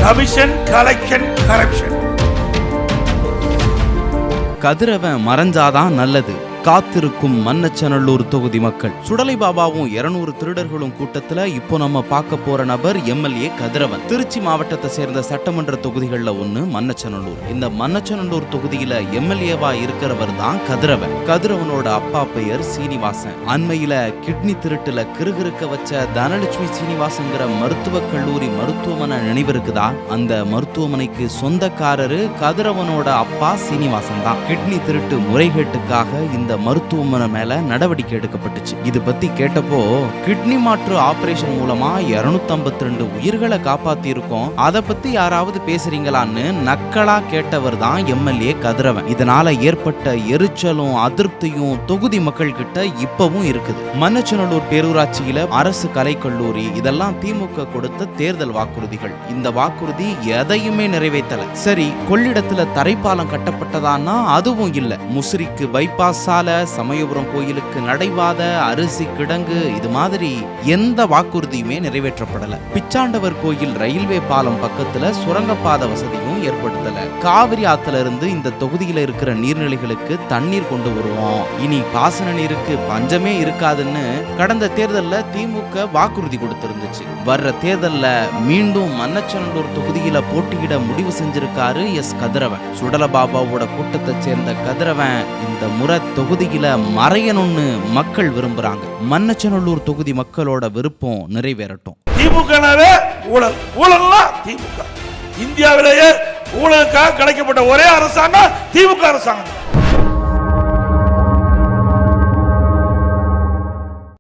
Commission, collection, corruption. கதிரவன் மறைஞ்சாதான் நல்லது. காத்திருக்கும் மன்னச்சநல்லூர் தொகுதி மக்கள். சுடலை பாபாவும் 200 திருடர்களும் கூட்டத்துல இப்போ நம்ம பார்க்க போற நபர் எம்எல்ஏ கதிரவன். திருச்சி மாவட்டத்தை சேர்ந்த சட்டமன்ற தொகுதிகள்ல ஒண்ணு மன்னச்சநல்லூர். இந்த மன்னச்சநல்லூர் தொகுதியில எம்எல்ஏவா இருக்கிறவர் தான் கதிரவன். கதிரவனோட அப்பா பெயர் சீனிவாசன். அண்மையில கிட்னி திருட்டுல கிறுகிறுக்க வச்ச தனலட்சுமி சீனிவாசங்கிற மருத்துவக் கல்லூரி மருத்துவமனை நினைவிருக்குதா? அந்த மருத்துவமனைக்கு சொந்தக்காரரு கதிரவனோட அப்பா சீனிவாசன் தான். கிட்னி திருட்டு முறைகேட்டுக்காக இந்த மருத்துவமனை மேல நடவடிக்கை எடுக்கப்பட்டுச்சு. இது பத்தி கேட்டப்போ கிட்னி மாற்று ஆபரேஷன் மூலமா 252 உயிர்களை காப்பாத்தி இருக்கோம், அதை பத்தி யாராவது பேசுறீங்களான்னு நக்கலா கேட்டவர் தான் எம்எல்ஏ கதிரவன். இதனால ஏற்பட்ட எரிச்சலும் அதிருப்தியும் தொகுதி மக்கள் கிட்ட இப்பவும் இருக்குது. மன்னச்சநல்லூர் பேரூராட்சியில அரசு கலைக்கல்லூரி இதெல்லாம் திமுக கொடுத்த தேர்தல் வாக்குறுதிகள். இந்த வாக்குறுதி எதையுமே நிறைவேற்றல. சரி, கொள்ளிடத்துல தரைப்பாலம் கட்டப்பட்டதான்னா அதுவும் இல்ல. முசிறிக்கு பைபாஸ் சமயபுரம் கோயிலுக்கு நடைபாத, அரிசி கிடங்கு, இது மாதிரி எந்த வாக்குறுதியுமே நிறைவேற்றப்படல. பிச்சாண்டவர் கோயில் ரயில்வே பாலம் பக்கத்துல சுரங்கப்பாதை வசதியும் ஏற்படுத்தல. காவிரி ஆத்துல இருந்து இந்த தொகுதியில இருக்கிற நீர்நிலைகளுக்கு தண்ணீர் கொண்டு வருவோம், இனி பாசன நீருக்கு பஞ்சமே இருக்காதுன்னு கடந்த தேர்தல்ல திமுக வாக்குறுதி கொடுத்திருந்துச்சு. வர்ற தேர்தல்ல மீண்டும் மன்னச்சநல்லூர் தொகுதியில போட்டியிட முடிவு செஞ்சிருக்காரு எஸ் கதிரவன். சுடலபாபாவோட கூட்டத்தை சேர்ந்த கதிரவன் இந்த முறை தொகுதியில மறையணும்னு மக்கள் விரும்புறாங்க. மன்னச்சநல்லூர் தொகுதி மக்களோட விருப்பம் நிறைவேறட்டும். திமுகனாவே ஊழல், ஊழல்னா திமுக. இந்தியாவிலேயே ஊழலுக்காக கிடைக்கப்பட்ட ஒரே அரசாங்கம் திமுக அரசாங்கம்.